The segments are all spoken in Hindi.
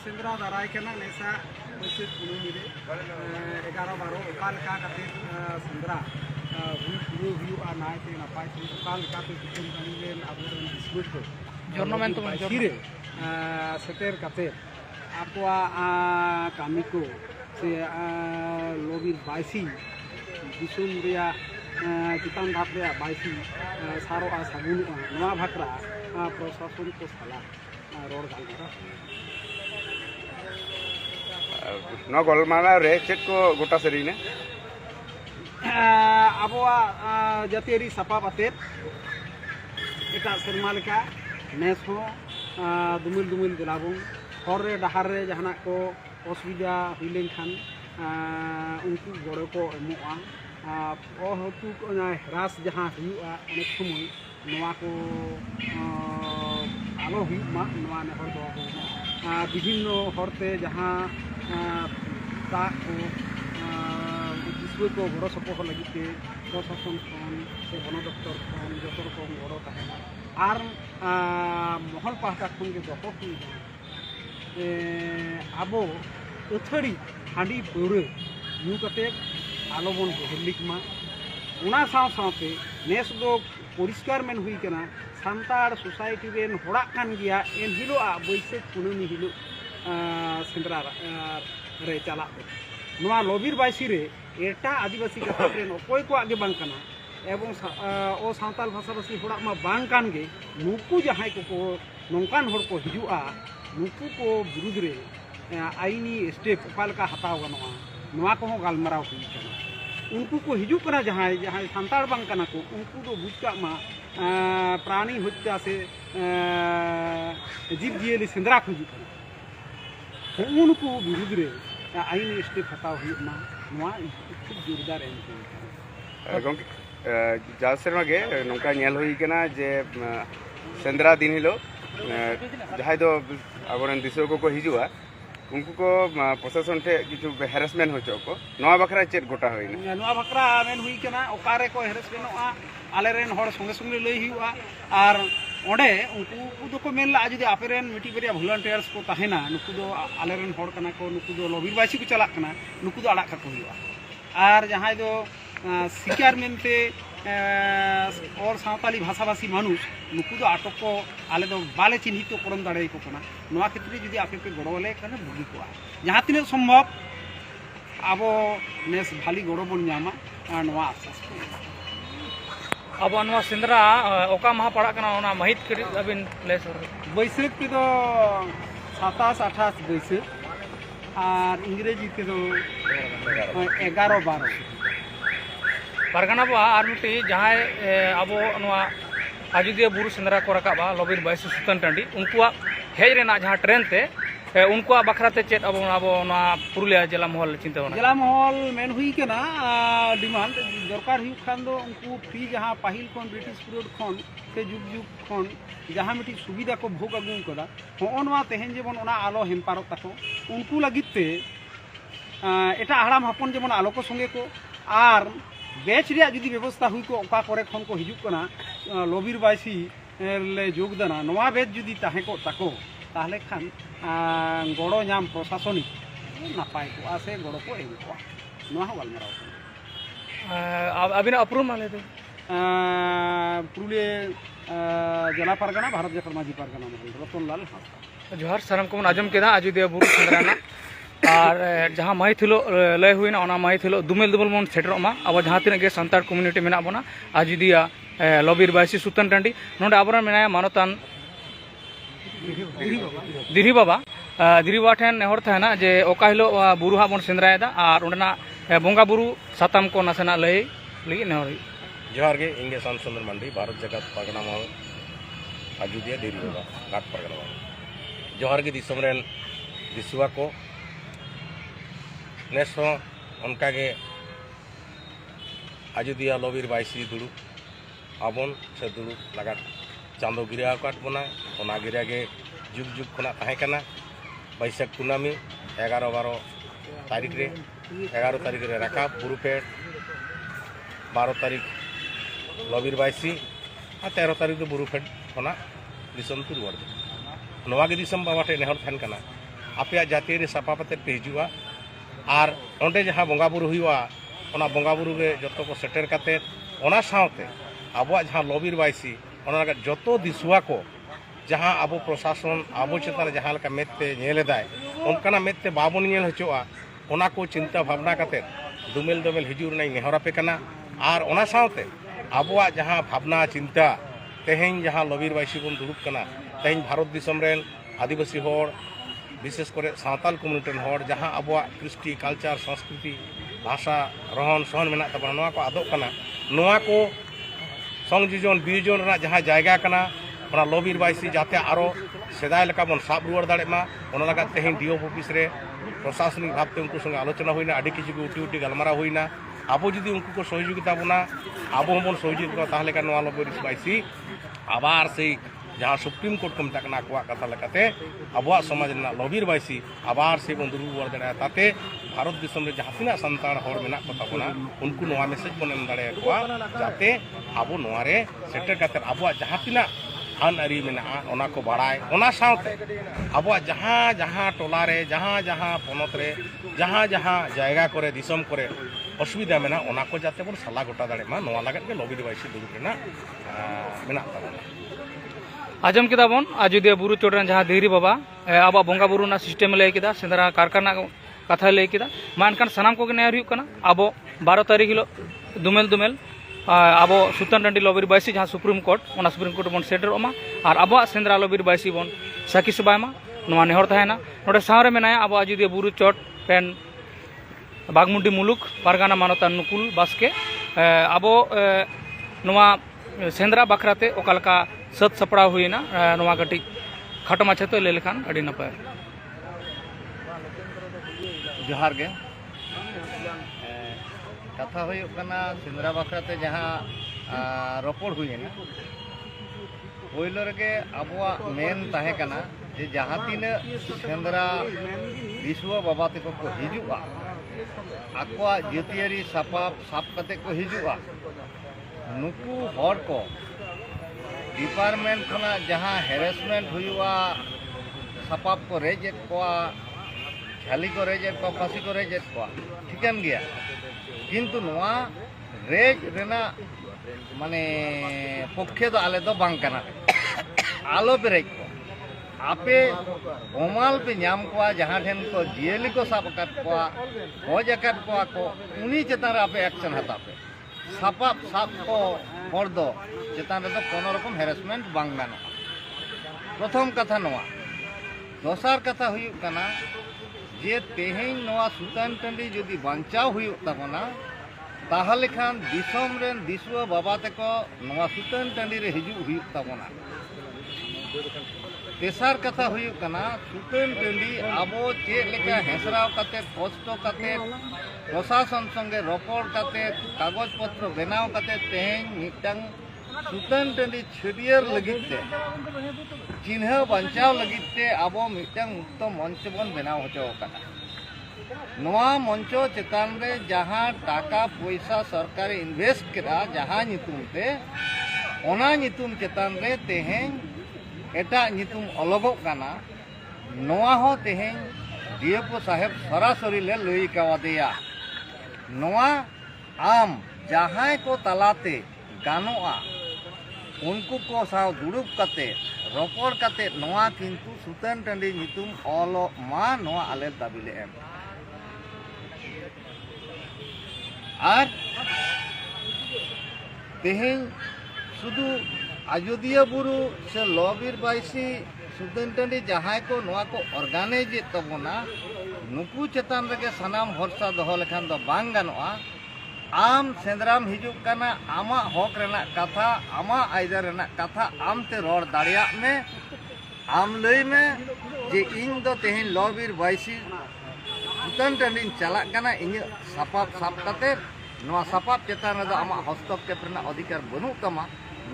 सेंद्रा दाराय केना नेसा बैसाख कुनमी रे 11-12 ओकाल का खातिर सेंद्रा हुआ नायते नापाय ओकाल का ते कुन कानी रे आबोरेन स्कूल को जर्नमेंट तो रे सेटेर काते आपवा कामी को से लोबिर बाइसी दिसुम रिया चितान धाप रे बाइसी सारो सागुन नवा भाकरा प्रशासन को साला रोड गालमारा न गलमारा रे चेक को गोटा सरीने आबोआ जातियारी सापाब आतेत एटा सेरमा लेका नेस हो दुमिल दुमिल दिलाबुन हर रे डहार रे जहाना को असुविधा हुई लेनखान उनको गड़ो को एमोआ हेतु हरास जहाँ हुआ अनेक समय नवा को आलो हुआ नवा नेहर दो विभिन्न हरते जहाँ दा को विश्व को गड़ो सपोह लगे प्रशासन खन से वन दफ्तर खन जो रकम गड़ो तहना और महल पाहटा खन के दो आबो अथड़ी हांडी पौरे न्यू कते आलोबन हेलिकमा उना साथे नेस दो परिष्कार मेन हुई कना सानतार सोसाइटी रेन होड़ा कान गया एन हिलो बैसाख कुनमी हिलो सेंद्रा रे चला नवा लोबिर बाइसी रे एटा आदिवासी कथा रेन अकोय को आगे बांग कना एवं ओ सानताल भाषाभाषी होड़ा मा बांग कान गे नुकु जहाय को नौकान होड़ को हिजुआ नुकु को विरुद्ध रे आईनी स्टेप ओकालका हताव गनोआ नवा को गालमाराव हुई कना उनको को हिजू कना जहां जहां सांताड़ बांग कना को उनको दो बुझका मा प्राणी हत्या से जीव जियली सेंद्रा को हिजू कना उनको विरुद्ध रे आईनी स्टेप हताव हुई मा नवा खूब जोरदार एम गंके जासेरमा गे नोका नेल हुई कना जे सेंद्रा दिन हिलो जहां दो आबोरेन दिसो को हिजुआ उनको को प्रशासन ठे किछु हेरेसमेंट होचो को नवा बखरा चेत गोटा होइना नवा बखरा मेन हुई कना ओकारे को हेरेसमेंटआ आलेरेन हर संगे संगे लई हुआ और ओडे उनको दो को मेन ला जदि आपेरेन मिटी बरिया वॉलंटियर्स को तहेना नुकु दो आलेरेन हर कना को नुकु दो लोबिर बासी को चला कना नुकु दो आड़ा खको हुआ और जहां दो शिकार मेनते और सावताली भाषाभाषी मानुष नुकु दो आटक को आले दो बाले चिन्हित तो करम दाड़े को कना नवा क्षेत्र जदि आपे पे गड़ोले कना बुगी को जहां तिने संभव आबो नेस भाली गड़ो बन जामा नवा आश्वास को अब नवा सेंद्रा ओका महा पड़ा कना ओना महित करी अबिन प्लेस बैसाख के दो 27-28 बैसाख और इंग्रेजी के दो 11-12 परगना बा और मिट्टी जहाँ अब आजोदिया बुरु सेंद्रा को रकाबा लोबिर बाइसी सुतन टाँडी उनको हेज रेना जहाँ ट्रेन ते उनको बखराते चेत अब पुरुलिया जिला महल चिंता जिला महल मेन हुई के ना डिमांड दरकार हुई खान दो उनको फ्री जहाँ पाहिल खन ब्रिटिश पीरियड खन से जुग जुग खन जहाँ मिट्टी सुविधा को भोग अगू कदा होना तेहन जेबन ओना आलो हेम्पारो ताको उनको लगिते एटा हड़ाम हपन जेबन आलो को संगे को और बैच रे जुदी व्यवस्था हुई को ओका करे खन को हिजुक कना लोबिर बाइसी ले योगदाना नवा बैच जुदी ताहे को ताको ताहले खान गड़ो नाम प्रशासनिक नापाय को आसे गड़ो को एम को नवा गालमाराव अबिन अपरूम माले दो पुरुलिया जिला परगना भारत जाकर माजी परगना रतनलाल हांसदा जोहार साराम को आजम केदा आजोदिया बुरु सेंद्राना और जहाँ माहित हिलो लय हुई ना माहित हिलो दुमेल दुमेल मन सेटरमा अब जहाँ तीन के सानतार कम्युनिटी मेना बना आजोदिया लोबिर बाइसी सुतन टाँडी नोडे आबोरेन मेनाया मानतान दिरी बाबा ठेन नेहर थाना जे ओका हिलो बुरु हा बन सेंद्रायदा और ओंडेना बोंगा बुरु साताम को नासेना लय लगी नेहर जोहार गे इंगे शांतचंद्र मंडी भारत जगत परगना महल आजोदिया दिरी बाबा घाट परगना जोहार गे दिसम रेन दिसुआ को नेस उनका गे आजोदिया लोबिर बाइसी दुड़ू आबन से दुड़ू लगा चांदो गिरा काट बना ओना गिरा गे जुग जुग खना ताहे कना बैसाख कुनामी 11-12 तारीख रे 11 तारीख रे रकाब बुरुपेट 12 तारीख लोबिर बाइसी और 13 तारीख दो बुरुपेट खना दिसम तु रुवाड़ नवा गे दिसम बाबा ठे नेहर थान कना आपे जातियारी सापा कते पे हिजुआ और ओंडे जहाँ बंगा बुरु हुआ ओना बंगा बुरु रे जतो को सेटर कते ओना सावते आबो जहाँ लॉबिर बाइसी ओना जतो दिसुआ को जहाँ अब प्रशासन अब चेतान जहाँ लेका मेदते नेलेदाय उनकाना मेदते बाबन नेल हचोआ ओना को चिंता भावना कते दुमेल दुमेल हिजू रना नेहरापे कना और ओना सावते आबोआ जहाँ भावना चिंता तेहें जहाँ लॉबिर बाइसी बन दुड़ुब कना तेहें भारत दिसम रेन आदिवासी होड़ विशेष करे सावताल कम्युनिटी होड़ जहाँ आबोआ कृष्टि कल्चर संस्कृति भाषा रहन सहन मेना तबना नोआ को आदोग कना नोआ को संयोजन बियोजन रना जहाँ जायगा कना ओना लॉबिर बाइसी जाते आरो सेदाय लेका बन साब रुआर दाड़े मा ओना लगा तेहें डीओ ऑफिस रे प्रशासनिक भावते उनको संगे आलोचना हुईना आड़ी किछु उटी उटी गलमारा हुईना आबो जुदी उनको को सहयोगिता बना आबो हमन सहयोगिता ताहले का नोआ लॉबिर बाइसी आबार से जहाँ सुप्रीम कोर्ट को मता को कथा लेकाते आबोआ समाज ना लॉबिर बाइसी आबार से बन दुरुब वर दाड़े ताते भारत दिसम रे जहाँ तिना संतान होड़ मेना को ताबोना उनको नोआ मेसेज बन एम दाड़े कोआ जाते आबो नोआ रे सेटर काते आबोआ जहाँ तिना आन आरी मेना ओना को बाड़ाय ओना सावते आबोआ जहाँ जहाँ टोला रे जहाँ जहाँ पनत रे जहाँ जहाँ जायगा करे दिसम करे असुविधा मेना ओना को जाते बन साला गोटा दाड़े मा नोआ लागत के लॉबिर बाइसी दुरुब रेना मेना ताबोना आजम किदा बन आजोदिया बुरु चोटन जहाँ धीरी बाबा अब बंगा बुरु ना सिस्टम लय किदा सेंद्रा कारखाना कथा लय किदा मा एनकान सनाम को नेर हुई कना अब 12 तारीख हिलो दुमेल दुमेल अब सुतन टाँडी लॉबिर बाइसी जहाँ सुप्रीम कोर्ट बन सेटरोमा और अब सेंद्रा लॉबिर बाइसी बन साखी सभायमा नोआ नेहर तहना नोडे सावरे मेनाया अब आजोदिया बुरु चोट पेन बागमुंडी मुलुक पारगाना मानता नुकुल बास्के अब नोआ सेंद्रा बाखराते ओकालका सत सपड़ा हुईना नोआ कटी खाटो माछाते लय लेखान अड़ी नपाय जोहार गे कथा हुईना सेंद्रा बाखराते जहाँ रपड़ हुईना पहिलो रेगे आबोआ मेन ताहेकना जे जहाँ तीन सेंद्रा विश्व बाबा तक को हिजुआ आकोआ जातियारी सापाब साब कते को हिजुआ नुकु हर को डिपार्टमेंट खना जहाँ हेरेसमेंट हुआ सापाब को रेजेद को झाली को रेजेद को फांसी को रेजेद को ठीकन गया किंतु नोआ रेज रेना माने पक्षे दो आले दो बांग कना आलो बेरेज को आपे ओमाल पे नाम को जहाँ ठेन को जियली को साब अकाद को खोज अकाद को उन्हीं चेतान आपे एक्शन हता पे सापाब साब को हर दो चेतान रे कोनो रकम हेरेसमेंट बांग गानो प्रथम कथा नोआ दोसार कथा हुयु कना जे तेहें नोआ सुतान टाँडी जदि बांचाव हुयु ताबोना ताहले खान दिसम रेन दिसुआ बाबा तको नोआ सुतान टाँडी रे हिजु हुयु ताबोना तेसार कथा हुयु कना सुतान टाँडी आबो चेक लेका हेसराव कते कष्ट कते प्रशासन संगे रपड़ कते कागज पत्र बनाव कते तेहें मिटंग सुतान टाँडी छेडियर लगिते चिन्ह बचाव लगिते आबो मिटंग मुक्त मंच बन बनाव हचो कना नोआ मंचो चेतान रे जहाँ टाका पैसा सरकार इन्वेस्ट केदा जहाँ नितुम ते ओना नितुम चेतान रे तेहें एटा नितुम अलगो कना नोआ हो तेहें डीएफओ साहेब सरासरी ले लई कावादेया नोआ आम जहाँ को तलाते गानोआ उनको को साव दुड़ुब कते रपड़ कते नोआ किंतु सुतान टाँडी नितुम ऑलो मा नोआ आले दाबिले एम और तेहें शुद्ध आजोदिया बुरु से लॉबिर बाइसी सुतान टाँडी जहाँ को नोआ को ऑर्गेनाइज तबोना नुकु चेतान रेगे सनाम भरसा दोहो लेखान दो बांग गानोआ आम सेंद्राम हिजुक कना आमा हक रेना कथा आमा आयदार रेना कथा आम ते रोड दाड़िया में आम लई में जे इन दो तेहें लॉबिर बाइसी सुतान टाँडी चला कना इन सापाब साब कते नोआ सापाब चेतान रे दो आमा हस्तक्षेप रेना अधिकार बनु तमा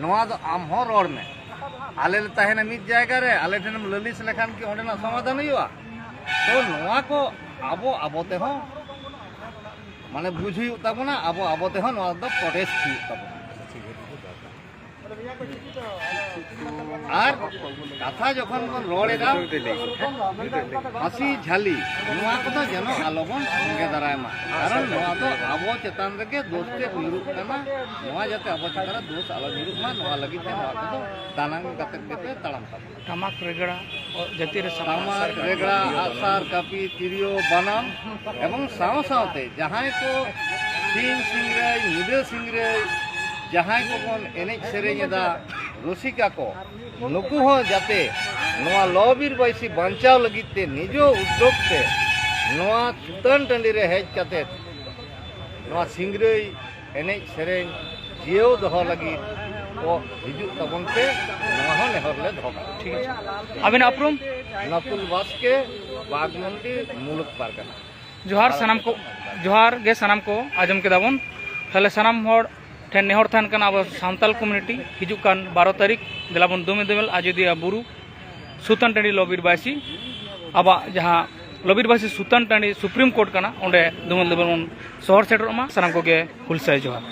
नोआ दो आम हो रोड में आले ले ताहेना मिद जायगा रे आले ठेनम ललिस लेखान कि ओंडेना समाधान हुआ तो नोआ को आबो आबोते हो माने बुझी ताबोना आबो आबोते हो नोआ दो प्रोटेस्ट हुई ताबोना আর কথা যখন বন রড়েদা হাসি ঝালি নোয়া কদো যেন আলোবন সঙ্গে দাঁড়ায়মা কারণ নোয়া তো আবো চেতান রেগে দোষতে নিরূপ কানা নোয়া যাতে আবো চেতান দোষ আলো নিরূপ মা নোয়া লাগি তে নোয়া কদো দানাং কাতে কেতে তাড়াম তা টামাক রেগড়া জাতি রে আমার রেগড়া আসার কাপি তিরিও বানাম এবং সাও সাওতে যাহাই কো সিং সিংরে নিদে সিংরে যাহাই কো বন এনেজ সেরেñেদা রসিকা কো নুকু হ যাতে নোয়া লবির বাইসি বাঞ্চাও লাগিতে নিজ উদ্যোগতে নোয়া সুতান টান্ডি রে হেজ কাতে নোয়া সিংরেই এনেজ সেরেñ জিয়েও দহ লাগি ও হিজুক তাবনতে নোয়া হ নেহরলে দহ ঠিক আছে আবিনা উপরুম नकुल बास्के बागमंडी मुलुक पारगाना जोहार सनाम को जोहार गे सनाम को आजम के दाबन ताले सनाम होड़ ठेन नेहर थान कना अब सांताल कम्युनिटी हिजुक कान 12 तारीख दिलाबन दुमेल आजोदिया बुरु सुतान टाँडी लबिर बासी अब जहाँ लबिर बासी सुतान टाँडी सुप्रीम कोर्ट कना ओंडे दुमेल दुमेल शहर सेटरमा सनाम को गे हुलसाय जोहार।